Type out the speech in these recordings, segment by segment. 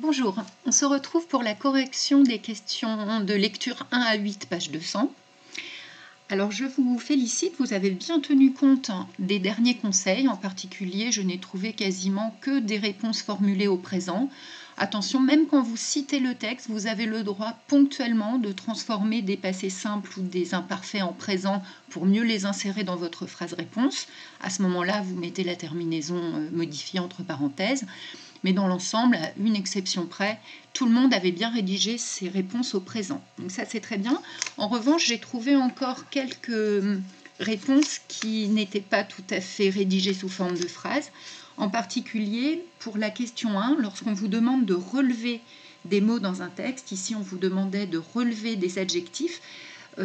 Bonjour, on se retrouve pour la correction des questions de lecture 1 à 8, page 200. Alors je vous félicite, vous avez bien tenu compte des derniers conseils, en particulier je n'ai trouvé quasiment que des réponses formulées au présent. Attention, même quand vous citez le texte, vous avez le droit ponctuellement de transformer des passés simples ou des imparfaits en présent pour mieux les insérer dans votre phrase-réponse. À ce moment-là, vous mettez la terminaison modifiée entre parenthèses. Mais dans l'ensemble, à une exception près, tout le monde avait bien rédigé ses réponses au présent. Donc ça, c'est très bien. En revanche, j'ai trouvé encore quelques réponses qui n'étaient pas tout à fait rédigées sous forme de phrase. En particulier, pour la question 1, lorsqu'on vous demande de relever des mots dans un texte, ici on vous demandait de relever des adjectifs,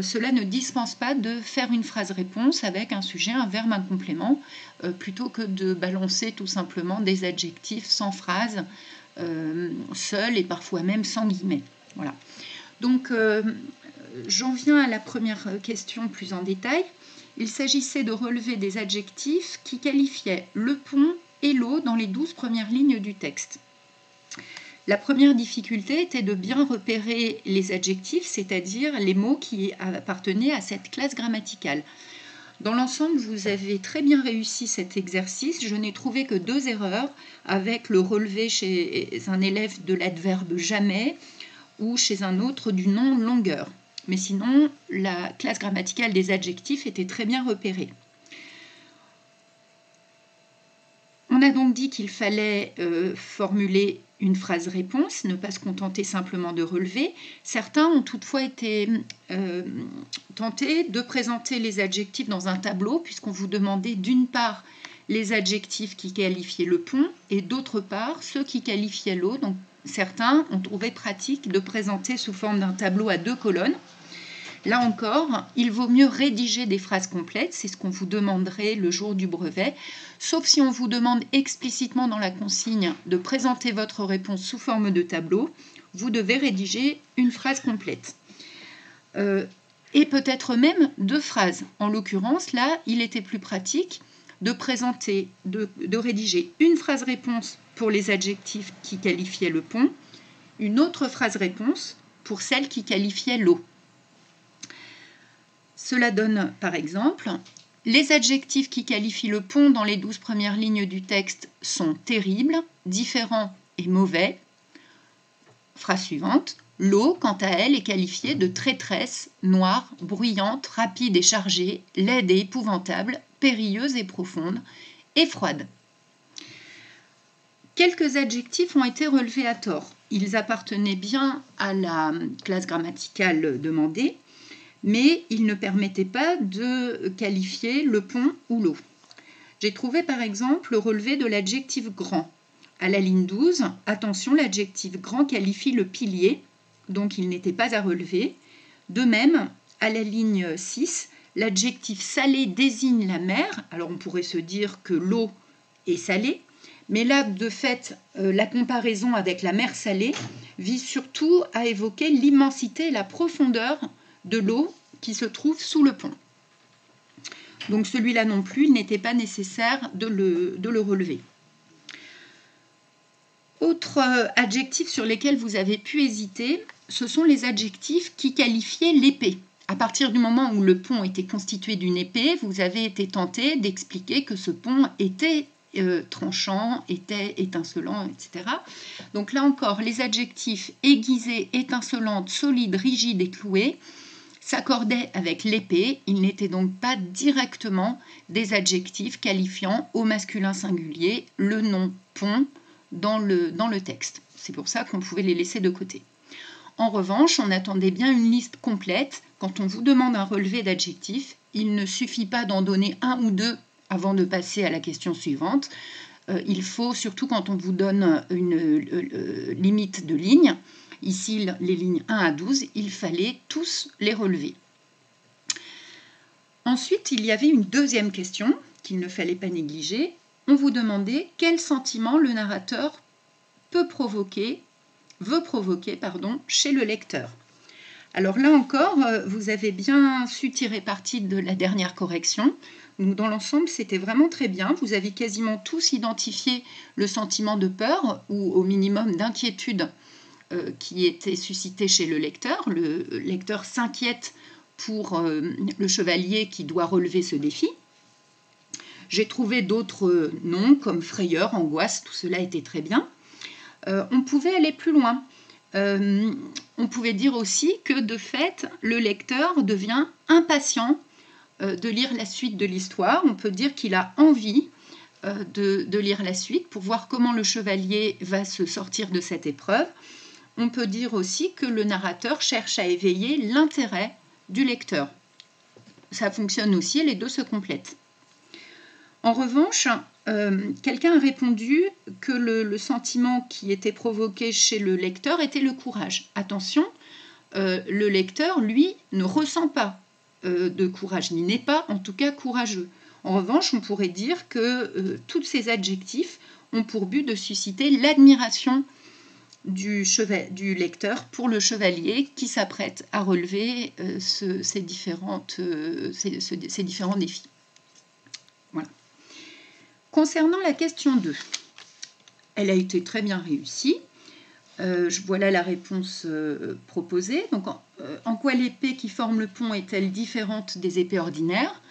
cela ne dispense pas de faire une phrase-réponse avec un sujet, un verbe, un complément, plutôt que de balancer tout simplement des adjectifs sans phrase, seuls et parfois même sans guillemets. Voilà. Donc, j'en viens à la première question plus en détail. Il s'agissait de relever des adjectifs qui qualifiaient le pont et l'eau dans les 12 premières lignes du texte. La première difficulté était de bien repérer les adjectifs, c'est-à-dire les mots qui appartenaient à cette classe grammaticale. Dans l'ensemble, vous avez très bien réussi cet exercice. Je n'ai trouvé que 2 erreurs, avec le relevé chez un élève de l'adverbe jamais ou chez un autre du nom longueur. Mais sinon, la classe grammaticale des adjectifs était très bien repérée. On a donc dit qu'il fallait formuler une phrase-réponse, ne pas se contenter simplement de relever. Certains ont toutefois été tentés de présenter les adjectifs dans un tableau, puisqu'on vous demandait d'une part les adjectifs qui qualifiaient le pont et d'autre part ceux qui qualifiaient l'eau. Donc certains ont trouvé pratique de présenter sous forme d'un tableau à 2 colonnes. Là encore, il vaut mieux rédiger des phrases complètes, c'est ce qu'on vous demanderait le jour du brevet, sauf si on vous demande explicitement dans la consigne de présenter votre réponse sous forme de tableau, vous devez rédiger une phrase complète. Et peut-être même 2 phrases. En l'occurrence, là, il était plus pratique de présenter, de rédiger une phrase-réponse pour les adjectifs qui qualifiaient le pont, une autre phrase-réponse pour celle qui qualifiait l'eau. Cela donne, par exemple, les adjectifs qui qualifient le pont dans les 12 premières lignes du texte sont terribles, différents et mauvais. Phrase suivante. L'eau, quant à elle, est qualifiée de traîtresse, noire, bruyante, rapide et chargée, laide et épouvantable, périlleuse et profonde, et froide. Quelques adjectifs ont été relevés à tort. Ils appartenaient bien à la classe grammaticale demandée, mais il ne permettait pas de qualifier le pont ou l'eau. J'ai trouvé par exemple le relevé de l'adjectif grand. À la ligne 12, attention, l'adjectif grand qualifie le pilier, donc il n'était pas à relever. De même, à la ligne 6, l'adjectif salé désigne la mer. Alors on pourrait se dire que l'eau est salée, mais là, de fait, la comparaison avec la mer salée vise surtout à évoquer l'immensité et la profondeur de l'eau qui se trouve sous le pont. Donc celui-là non plus, il n'était pas nécessaire de le relever. Autres adjectifs sur lesquels vous avez pu hésiter, ce sont les adjectifs qui qualifiaient l'épée. À partir du moment où le pont était constitué d'une épée, vous avez été tenté d'expliquer que ce pont était tranchant, était étincelant, etc. Donc là encore, les adjectifs aiguisés, étincelantes, solides, rigides et cloués s'accordaient avec l'épée. Ils n'étaient donc pas directement des adjectifs qualifiant au masculin singulier le nom pont dans le texte. C'est pour ça qu'on pouvait les laisser de côté. En revanche, on attendait bien une liste complète. Quand on vous demande un relevé d'adjectifs, il ne suffit pas d'en donner 1 ou 2 avant de passer à la question suivante. Il faut, surtout quand on vous donne une limite de lignes, ici les lignes 1 à 12, il fallait tous les relever. Ensuite, il y avait une deuxième question qu'il ne fallait pas négliger. On vous demandait quel sentiment le narrateur veut provoquer chez le lecteur. Alors là encore, vous avez bien su tirer parti de la dernière correction. Donc dans l'ensemble, c'était vraiment très bien. Vous avez quasiment tous identifié le sentiment de peur ou au minimum d'inquiétude qui était suscité chez le lecteur. Le lecteur s'inquiète pour le chevalier qui doit relever ce défi. J'ai trouvé d'autres noms comme frayeur, angoisse, tout cela était très bien. On pouvait aller plus loin. On pouvait dire aussi que de fait, le lecteur devient impatient de lire la suite de l'histoire. On peut dire qu'il a envie de lire la suite pour voir comment le chevalier va se sortir de cette épreuve. On peut dire aussi que le narrateur cherche à éveiller l'intérêt du lecteur. Ça fonctionne aussi et les deux se complètent. En revanche, quelqu'un a répondu que le sentiment qui était provoqué chez le lecteur était le courage. Attention, le lecteur, lui, ne ressent pas de courage, il n'est pas en tout cas courageux. En revanche, on pourrait dire que tous ces adjectifs ont pour but de susciter l'admiration du lecteur pour le chevalier qui s'apprête à relever ces différents défis. Voilà. Concernant la question 2, elle a été très bien réussie. Voilà la réponse proposée. Donc, en quoi l'épée qui forme le pont est-elle différente des épées ordinaires?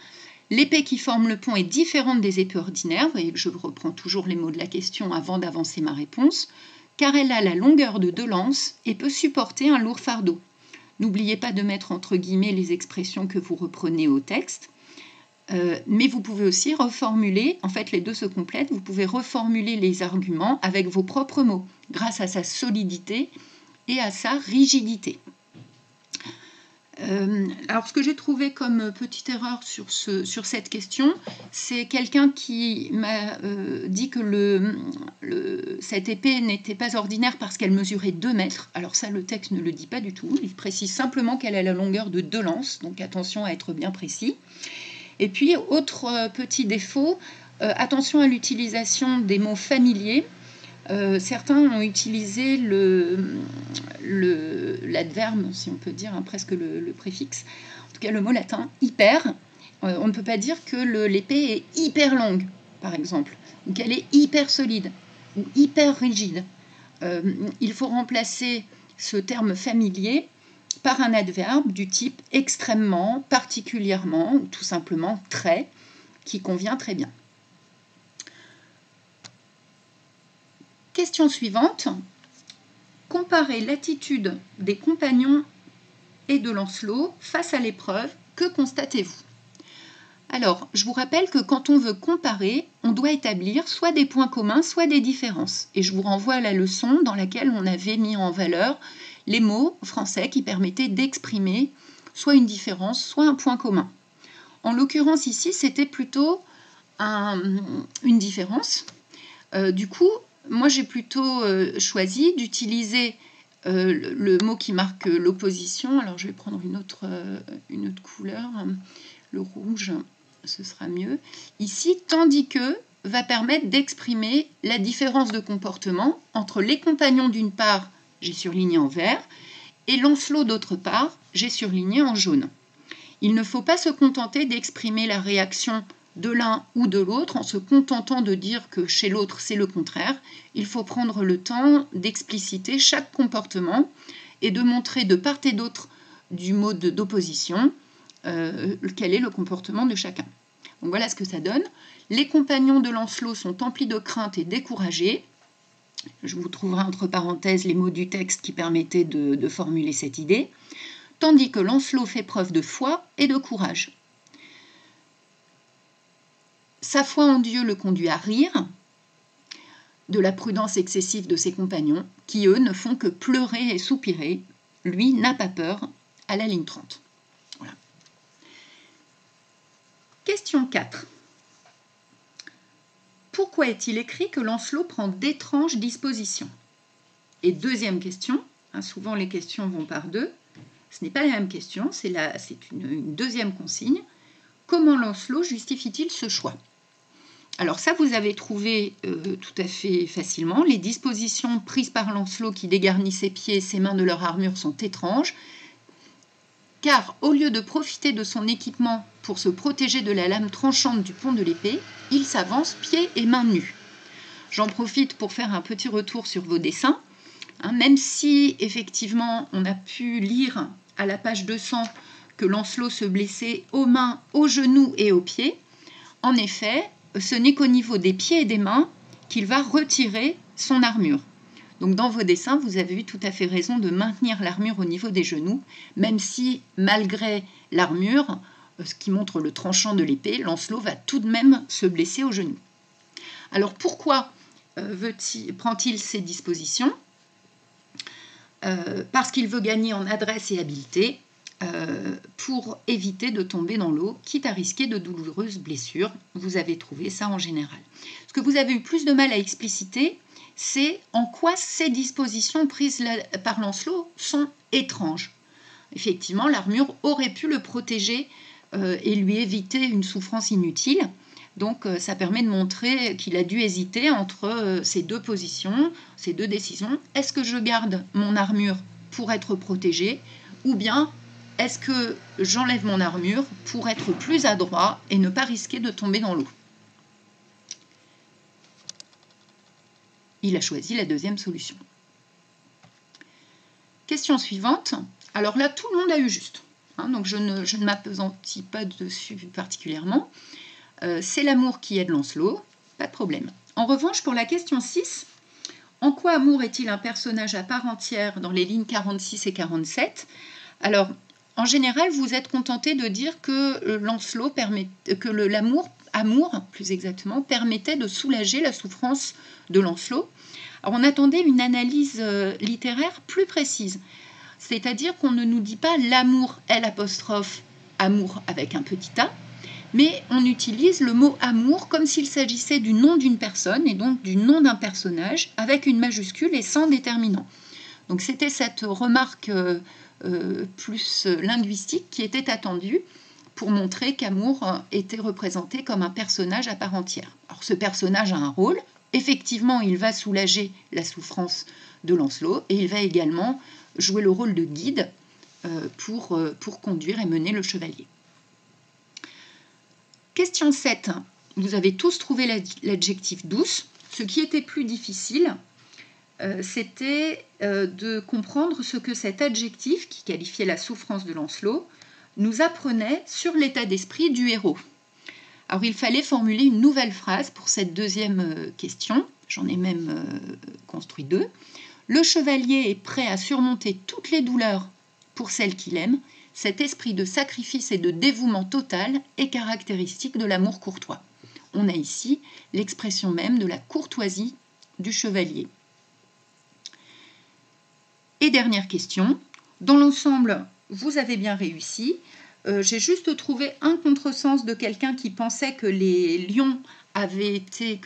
L'épée qui forme le pont est différente des épées ordinaires. Vous voyez que je reprends toujours les mots de la question avant d'avancer ma réponse. Car elle a la longueur de 2 lances et peut supporter un lourd fardeau. N'oubliez pas de mettre entre guillemets les expressions que vous reprenez au texte. Mais vous pouvez aussi reformuler, en fait les deux se complètent, vous pouvez reformuler les arguments avec vos propres mots, grâce à sa solidité et à sa rigidité. Alors ce que j'ai trouvé comme petite erreur sur cette question, c'est quelqu'un qui m'a dit que cette épée n'était pas ordinaire parce qu'elle mesurait 2 mètres. Alors ça, le texte ne le dit pas du tout, il précise simplement qu'elle a la longueur de 2 lances, donc attention à être bien précis. Et puis, autre petit défaut, attention à l'utilisation des mots familiers. Certains ont utilisé l'adverbe, si on peut dire, hein, presque le préfixe, en tout cas le mot latin, hyper. On ne peut pas dire que l'épée est hyper longue, par exemple, ou qu'elle est hyper solide, ou hyper rigide. Il faut remplacer ce terme familier par un adverbe du type extrêmement, particulièrement, ou tout simplement très, qui convient très bien. Question suivante. Comparez l'attitude des compagnons et de Lancelot face à l'épreuve. Que constatez-vous? Alors, je vous rappelle que quand on veut comparer, on doit établir soit des points communs, soit des différences. Et je vous renvoie à la leçon dans laquelle on avait mis en valeur les mots français qui permettaient d'exprimer soit une différence, soit un point commun. En l'occurrence ici, c'était plutôt une différence. Du coup, moi j'ai plutôt choisi d'utiliser le mot qui marque l'opposition. Alors je vais prendre une autre couleur, le rouge, ce sera mieux. Ici, tandis que va permettre d'exprimer la différence de comportement entre les compagnons d'une part, j'ai surligné en vert, et Lancelot d'autre part, j'ai surligné en jaune. Il ne faut pas se contenter d'exprimer la réaction de l'un ou de l'autre en se contentant de dire que chez l'autre c'est le contraire. Il faut prendre le temps d'expliciter chaque comportement et de montrer de part et d'autre du mode d'opposition quel est le comportement de chacun. Donc voilà ce que ça donne. Les compagnons de Lancelot sont emplis de crainte et découragés. Je vous trouverai entre parenthèses les mots du texte qui permettaient de formuler cette idée. Tandis que Lancelot fait preuve de foi et de courage. Sa foi en Dieu le conduit à rire de la prudence excessive de ses compagnons, qui eux ne font que pleurer et soupirer. Lui n'a pas peur, à la ligne 30. Voilà. Question 4. Pourquoi est-il écrit que Lancelot prend d'étranges dispositions? Et deuxième question, hein, souvent les questions vont par deux, ce n'est pas la même question, c'est une deuxième consigne. Comment Lancelot justifie-t-il ce choix? Alors ça, vous avez trouvé tout à fait facilement. Les dispositions prises par Lancelot qui dégarnit ses pieds et ses mains de leur armure sont étranges. car au lieu de profiter de son équipement pour se protéger de la lame tranchante du pont de l'épée, il s'avance pieds et mains nus. J'en profite pour faire un petit retour sur vos dessins. Même si effectivement on a pu lire à la page 200 que Lancelot se blessait aux mains, aux genoux et aux pieds, en effet, ce n'est qu'au niveau des pieds et des mains qu'il va retirer son armure. Donc dans vos dessins, vous avez eu tout à fait raison de maintenir l'armure au niveau des genoux, même si malgré l'armure, ce qui montre le tranchant de l'épée, Lancelot va tout de même se blesser aux genoux. Alors pourquoi prend-il ces dispositions ? Parce qu'il veut gagner en adresse et habileté pour éviter de tomber dans l'eau, quitte à risquer de douloureuses blessures. Vous avez trouvé ça en général. Ce que vous avez eu plus de mal à expliciter, c'est en quoi ces dispositions prises par Lancelot sont étranges. Effectivement, l'armure aurait pu le protéger et lui éviter une souffrance inutile. Donc ça permet de montrer qu'il a dû hésiter entre ces deux positions, ces deux décisions. Est-ce que je garde mon armure pour être protégé ou bien est-ce que j'enlève mon armure pour être plus adroit et ne pas risquer de tomber dans l'eau? Il a choisi la deuxième solution. Question suivante. Alors là, tout le monde a eu juste. Donc je ne m'appesantis pas dessus particulièrement. C'est l'amour qui aide Lancelot, pas de problème. En revanche, pour la question 6, en quoi Amour est-il un personnage à part entière dans les lignes 46 et 47? Alors, en général, vous êtes contenté de dire que Lancelot l'amour, plus exactement, permettait de soulager la souffrance de Lancelot. Alors, on attendait une analyse littéraire plus précise, c'est-à-dire qu'on ne nous dit pas l'amour, L', amour avec un petit a, mais on utilise le mot amour comme s'il s'agissait du nom d'une personne et donc du nom d'un personnage avec une majuscule et sans déterminant. Donc c'était cette remarque plus linguistique qui était attendue pour montrer qu'Amour était représenté comme un personnage à part entière. Alors ce personnage a un rôle, effectivement il va soulager la souffrance de Lancelot et il va également jouer le rôle de guide pour conduire et mener le chevalier. Question 7. Vous avez tous trouvé l'adjectif douce. Ce qui était plus difficile, c'était de comprendre ce que cet adjectif, qui qualifiait la souffrance de Lancelot, nous apprenait sur l'état d'esprit du héros. Alors il fallait formuler une nouvelle phrase pour cette deuxième question. J'en ai même construit 2. Le chevalier est prêt à surmonter toutes les douleurs pour celle qu'il aime. Cet esprit de sacrifice et de dévouement total est caractéristique de l'amour courtois. On a ici l'expression même de la courtoisie du chevalier. Et dernière question. Dans l'ensemble, vous avez bien réussi. J'ai juste trouvé un contresens de quelqu'un qui pensait que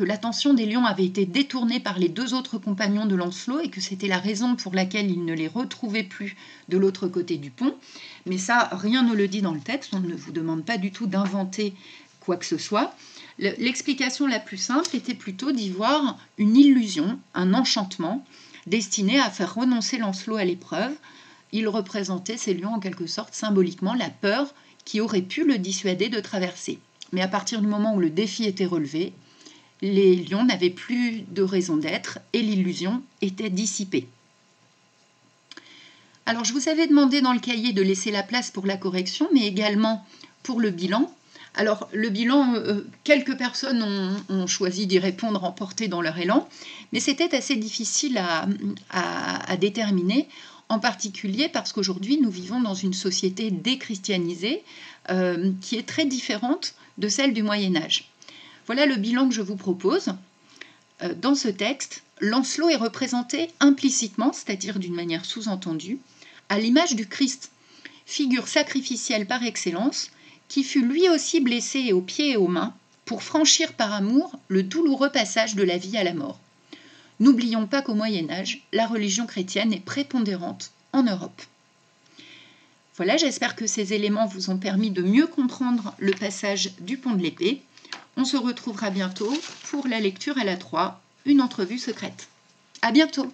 l'attention des lions avait été détournée par les 2 autres compagnons de Lancelot et que c'était la raison pour laquelle il ne les retrouvait plus de l'autre côté du pont. Mais ça, rien ne le dit dans le texte, on ne vous demande pas du tout d'inventer quoi que ce soit. L'explication la plus simple était plutôt d'y voir une illusion, un enchantement, destiné à faire renoncer Lancelot à l'épreuve. Il représentait, ces lions, en quelque sorte, symboliquement, la peur qui aurait pu le dissuader de traverser. Mais à partir du moment où le défi était relevé, les lions n'avaient plus de raison d'être et l'illusion était dissipée. Alors, je vous avais demandé dans le cahier de laisser la place pour la correction, mais également pour le bilan. Alors, le bilan, quelques personnes ont choisi d'y répondre emportées dans leur élan, mais c'était assez difficile à déterminer, en particulier parce qu'aujourd'hui, nous vivons dans une société déchristianisée qui est très différente de celle du Moyen-Âge. Voilà le bilan que je vous propose. Dans ce texte, Lancelot est représenté implicitement, c'est-à-dire d'une manière sous-entendue, à l'image du Christ, figure sacrificielle par excellence, qui fut lui aussi blessé aux pieds et aux mains pour franchir par amour le douloureux passage de la vie à la mort. N'oublions pas qu'au Moyen-Âge, la religion chrétienne est prépondérante en Europe. Voilà, j'espère que ces éléments vous ont permis de mieux comprendre le passage du pont de l'épée. On se retrouvera bientôt pour la lecture à la 3, une entrevue secrète. À bientôt!